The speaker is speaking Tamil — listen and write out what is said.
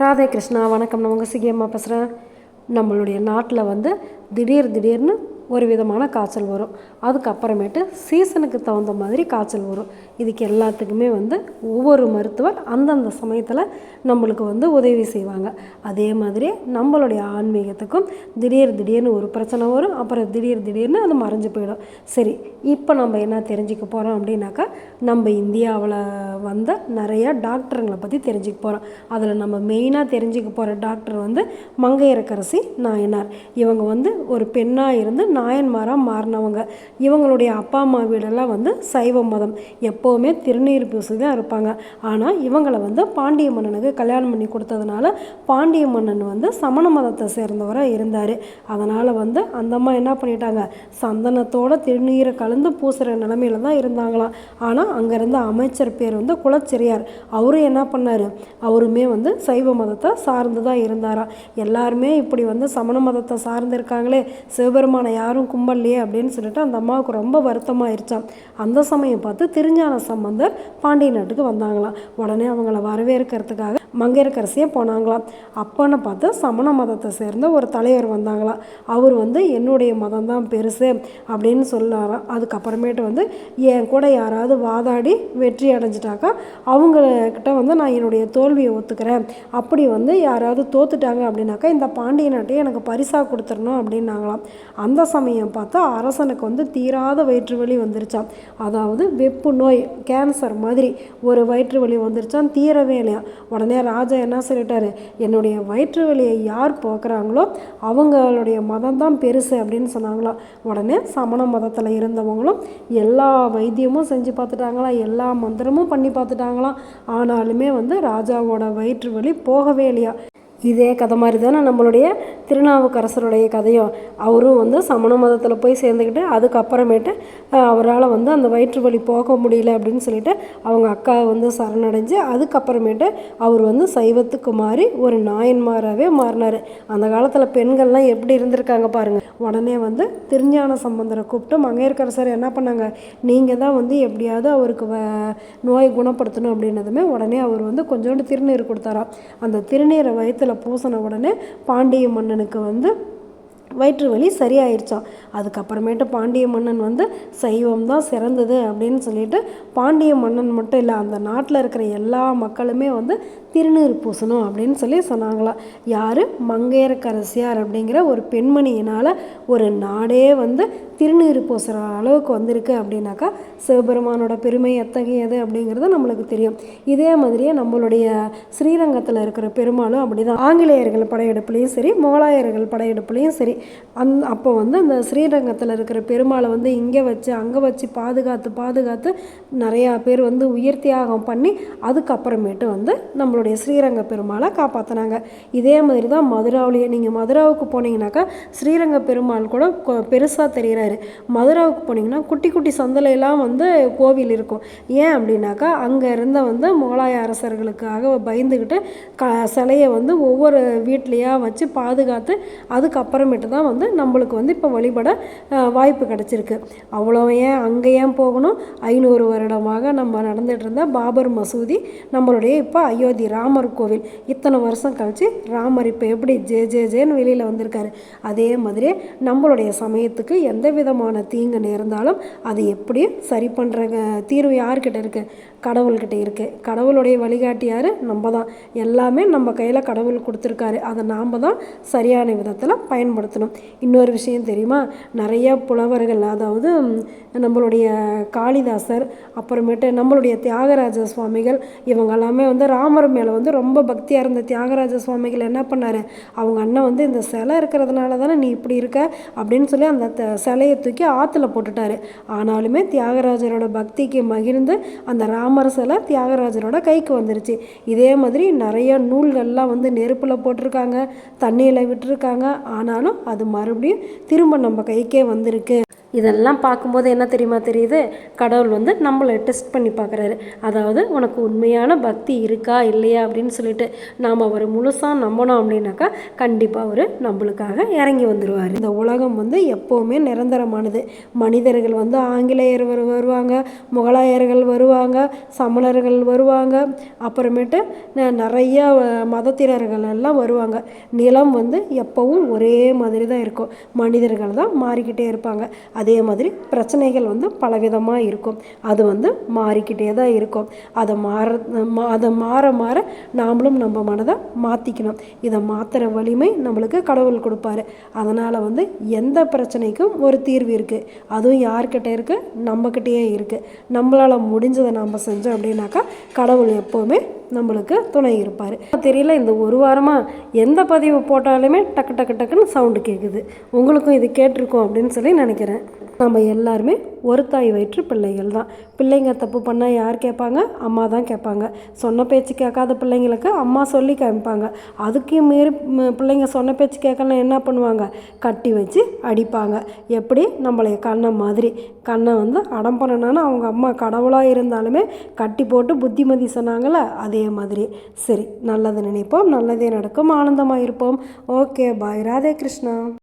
ராதே கிருஷ்ணா, வணக்கம். நான் உங்கள் சிகியம்மா பேசுகிறேன். நம்மளுடைய நாட்டில் திடீர்னு ஒரு விதமான காய்ச்சல் வரும். அதுக்கப்புறமேட்டு சீசனுக்கு தகுந்த மாதிரி காய்ச்சல் வரும். இதுக்கு எல்லாத்துக்குமே ஒவ்வொரு மருத்துவர் அந்தந்த சமயத்தில் நம்மளுக்கு உதவி செய்வாங்க. அதே மாதிரி நம்மளுடைய ஆன்மீகத்துக்கும் திடீர்னு ஒரு பிரச்சனை வரும். அப்புறம் திடீர்னு அது மறைஞ்சு போயிடும். சரி, இப்போ நம்ம என்ன தெரிஞ்சுக்க போகிறோம் அப்படின்னாக்கா, நம்ம இந்தியாவில் நிறையா டாக்டருங்களை பற்றி தெரிஞ்சுக்க போகிறோம். அதில் நம்ம மெயினாக தெரிஞ்சுக்க போகிற டாக்டர் மங்கையரசி நாயனார். இவங்க ஒரு பெண்ணாக இருந்து நாயன்மாராக மாறினவங்க. இவங்களுடைய அப்பா அம்மா வீடெல்லாம் சைவ மதம், எப்போவுமே திருநீர் பூசி தான் இருப்பாங்க. ஆனால் இவங்களை பாண்டிய மன்னனுக்கு கல்யாணம் பண்ணி கொடுத்ததுனால பாண்டிய மன்னன் சமண மதத்தை சேர்ந்தவராக இருந்தார். அதனால் அந்த அம்மா என்ன பண்ணிட்டாங்க, சந்தனத்தோட திருநீரை கலந்து பூசுகிற நிலமையில தான் இருந்தாங்களாம். ஆனால் அங்கே இருந்த அமைச்சர் பேர் குலச்சிறையார். அவரும் என்ன பண்ணார், அவருமே சைவ மதத்தை சார்ந்து தான் இருந்தாராம். எல்லாருமே இப்படி சமண மதத்தை சார்ந்து இருக்காங்களே, சிவபெருமானை யாரும் கும்பல்லையே அப்படின்னு சொல்லிட்டு அந்த அம்மாவுக்கு ரொம்ப வருத்தமாயிருச்சான். அந்த சமயம் பார்த்து திருஞான சம்பந்தர் பாண்டிய நாட்டுக்கு வந்தாங்களாம். உடனே அவங்கள வரவேற்கிறதுக்காக மங்கையரசியே போனாங்களாம். அப்போன்னு பார்த்து சமண மதத்தை சேர்ந்த ஒரு தலைவர் வந்தாங்களாம். அவர் என்னுடைய மதம் தான் பெருசு அப்படின்னு சொன்னாராம். அதுக்கப்புறமேட்டு என் கூட யாராவது வாதாடி வெற்றி அடைஞ்சிட்டாக்கா அவங்கக்கிட்ட நான் என்னுடைய தோல்வியை ஒத்துக்கிறேன். அப்படி யாராவது தோத்துட்டாங்க அப்படின்னாக்கா இந்த பாண்டிய நாட்டையே எனக்கு பரிசாக கொடுத்துடணும் அப்படின்னாங்களாம். அந்த சமயம் பார்த்தா அரசனுக்கு தீராத வயிற்று வலி வந்துருச்சான். அதாவது வெப்பு நோய், கேன்சர் மாதிரி ஒரு வயிற்று வலி வந்துருச்சான், தீரவே இல்லையா. உடனே ராஜா என்ன சொல்லிட்டாரு, என்னுடைய வயிற்று வலியை யார் போக்குறாங்களோ அவங்களுடைய மதம் தான் பெருசு அப்படின்னு சொன்னாங்களாம். உடனே சமண மதத்தில் இருந்தவங்களும் எல்லா வைத்தியமும் செஞ்சு பார்த்துட்டாங்களாம், எல்லா மந்திரமும் பண்ணி பார்த்துட்டாங்களாம். ஆனாலுமே ராஜாவோட வயிற்று வலி போகவே இல்லையா. இதே கதை மாதிரி தானே நம்மளுடைய திருநாவுக்கரசருடைய கதையும். அவரும் சமண மதத்தில் போய் சேர்ந்துக்கிட்டு அதுக்கப்புறமேட்டு அவரால் அந்த வயிற்று வலி போக முடியல அப்படின்னு சொல்லிட்டு அவங்க அக்கா சரணடைஞ்சு அதுக்கப்புறமேட்டு அவர் சைவத்துக்கு மாறி ஒரு நாயன்மாராகவே மாறினார். அந்த காலத்தில் பெண்கள்லாம் எப்படி இருந்திருக்காங்க பாருங்கள். உடனே திருஞான சம்பந்தரை கூப்பிட்டு மங்கையரசர் என்ன பண்ணாங்க, நீங்கள் தான் எப்படியாவது அவருக்கு நோய் குணப்படுத்தணும் அப்படின்னதுமே உடனே அவர் கொஞ்சோண்டு திருநீர் கொடுத்தாராம். அந்த திருநீரை வயிற்றில் பூசின உடனே பாண்டிய மன்னனுக்கு வயிற்று வலி சரியாயிருச்சான். அதுக்கப்புறமேட்டு பாண்டிய மன்னன் சைவம் தான் சிறந்தது அப்படின்னு சொல்லிட்டு பாண்டிய மன்னன் மட்டும் இல்லை, அந்த நாட்டில் இருக்கிற எல்லா மக்களுமே திருநீர் பூசணும் அப்படின்னு சொல்லி சொன்னாங்களாம். யார், மங்கையரசியார் அப்படிங்கிற ஒரு பெண்மணியினால் ஒரு நாடே திருநீர் பூசுகிற அளவுக்கு வந்திருக்கு அப்படின்னாக்கா சிவபெருமானோட பெருமை எத்தகையது அப்படிங்கிறது நம்மளுக்கு தெரியும். இதே மாதிரியே நம்மளுடைய ஸ்ரீரங்கத்தில் இருக்கிற பெருமாளும் அப்படி தான். ஆங்கிலேயர்கள் படையெடுப்புலையும் சரி, மோலாயர்கள் படையெடுப்புலையும் சரி, அப்போ அந்த ஸ்ரீரங்கத்தில் இருக்கிற பெருமாளை இங்கே வச்சு அங்கே வச்சு பாதுகாத்து நிறையா பேர் உயிர் தியாகம் பண்ணி அதுக்கப்புறமேட்டு நம்மளுடைய ஸ்ரீரங்க பெருமாளை காப்பாற்றினாங்க. இதே மாதிரி தான் மதுராவிலேயே. நீங்கள் மதுராவுக்கு போனீங்கன்னாக்கா ஸ்ரீரங்க பெருமாள் கூட பெருசாக தெரிகிறாரு. மதுராவுக்கு போனீங்கன்னா குட்டி குட்டி சந்தலையெல்லாம் கோவில் இருக்கும். ஏன் அப்படின்னாக்கா அங்கே இருந்த மோலாய அரசர்களுக்காக பயந்துக்கிட்டு சிலையை ஒவ்வொரு வீட்லேயா வச்சு பாதுகாத்து அதுக்கப்புறமேட்டு தான் நம்மளுக்கு இப்போ வழிபட வாய்ப்பு கிடச்சிருக்கு. அவ்வளோ ஏன் அங்கே ஏன் போகணும், 500 வருடமாக நம்ம நடந்துகிட்டு இருந்த பாபர் மசூதி, நம்மளுடைய இப்போ அயோத்தி ராமர் கோவில், இத்தனை வருஷம் கழித்து ராமர் இப்போ எப்படி ஜேன்னு வெளியில் வந்திருக்காரு. அதே மாதிரியே நம்மளுடைய சமயத்துக்கு எந்த விதமான தீங்கு நேர்ந்தாலும் அது எப்படியும் சரி பண்ணுற தீர்வு யார்கிட்ட இருக்குது, கடவுள்கிட்ட இருக்குது. கடவுளுடைய வழிகாட்டி யார், நம்ம தான். எல்லாமே நம்ம கையில் கடவுள் கொடுத்துருக்காரு. அதை நாம் தான் சரியான விதத்தில் பயன்படுத்தணும். இன்னொரு விஷயம் தெரியுமா, நிறைய புலவர்கள், அதாவது நம்மளுடைய காளிதாசர், அப்புறமேட்டு நம்மளுடைய தியாகராஜ சுவாமிகள், இவங்க எல்லாமே ராமர் மேலே ரொம்ப பக்தியாக இருந்த தியாகராஜ சுவாமிகள் என்ன பண்ணார், அவங்க அண்ணன் இந்த சிலை இருக்கிறதுனால தானே நீ இப்படி இருக்க அப்படின்னு சொல்லி அந்த சிலையை தூக்கி ஆற்றுல போட்டுட்டாரு. ஆனாலுமே தியாகராஜரோட பக்திக்கு மகிழ்ந்து அந்த ராமர் சிலை தியாகராஜரோட கைக்கு வந்துருச்சு. இதே மாதிரி நிறைய நூல்கள்லாம் நெருப்பில் போட்டிருக்காங்க, தண்ணியில் விட்டுருக்காங்க. ஆனாலும் அது மறுபடியும் திரும்ப நம்ம கைக்கே வந்திருக்கு. இதெல்லாம் பார்க்கும்போது என்ன தெரியுது, கடவுள் வந்து நம்மளை டெஸ்ட் பண்ணி பார்க்குறாரு. அதாவது உனக்கு உண்மையான பக்தி இருக்கா இல்லையா அப்படின்னு சொல்லிட்டு நாம் அவரை முழுசாக நம்பணும் அப்படின்னாக்கா கண்டிப்பாக அவர் நம்மளுக்காக இறங்கி வந்துடுவார். இந்த உலகம் வந்து எப்போவுமே நிரந்தரமானது. மனிதர்கள் வந்து ஆங்கிலேயர் வருவாங்க, முகலாயர்கள் வருவாங்க, சமணர்கள் வருவாங்க, அப்புறமேட்டு நிறைய மதத்தினர்கள் எல்லாம் வருவாங்க. நிலம் வந்து எப்பவும் ஒரே மாதிரி தான் இருக்கும். மனிதர்கள் தான் மாறிக்கிட்டே இருப்பாங்க. அதே மாதிரி பிரச்சனைகள் வந்து பலவிதமாக இருக்கும். அது வந்து மாறிக்கிட்டே தான் இருக்கும். அதை மாற மாற நாமளும் நம்ம மனதை மாற்றிக்கணும். இதை மாற்றுற வலிமை நம்மளுக்கு கடவுள் கொடுப்பாரு. அதனால் வந்து எந்த பிரச்சனைக்கும் ஒரு தீர்வு இருக்குது. அதுவும் யார்கிட்ட இருக்குது? நம்மக்கிட்டேயே இருக்குது. நம்மளால் முடிஞ்சதை நம்ம செஞ்சோம் அப்படின்னாக்கா கடவுள் எப்போவுமே நம்மளுக்கு துணை இருப்பார். தெரியல, இந்த ஒரு வாரமாக எந்த பதிவு போட்டாலுமே டக்கு டக்கு டக்குன்னு சவுண்டு கேட்குது. உங்களுக்கும் இது கேட்டிருக்கோம் அப்படின்னு சொல்லி நினைக்கிறேன். நம்ம எல்லாருமே ஒரு தாய் வயிற்று பிள்ளைகள் தான். பிள்ளைங்க தப்பு பண்ணால் யார் கேட்பாங்க? அம்மா தான் கேட்பாங்க. சொன்ன பேச்சு கேட்காத பிள்ளைங்களுக்கு அம்மா சொல்லி காமிப்பாங்க. அதுக்கும் மீறி பிள்ளைங்க சொன்ன பேச்சு கேட்கலாம் என்ன பண்ணுவாங்க? கட்டி வச்சு அடிப்பாங்க. எப்படி? நம்மளைய கண்ணை வந்து அடம் பண்ணணும்னா அவங்க அம்மா கடவுளாக இருந்தாலுமே கட்டி போட்டு புத்திமதி சொன்னாங்களே அதே மாதிரி. சரி, நல்லது நினைப்போம், நல்லதே நடக்கும், ஆனந்தமாக இருப்போம். ஓகே, பாய். ராதே கிருஷ்ணா.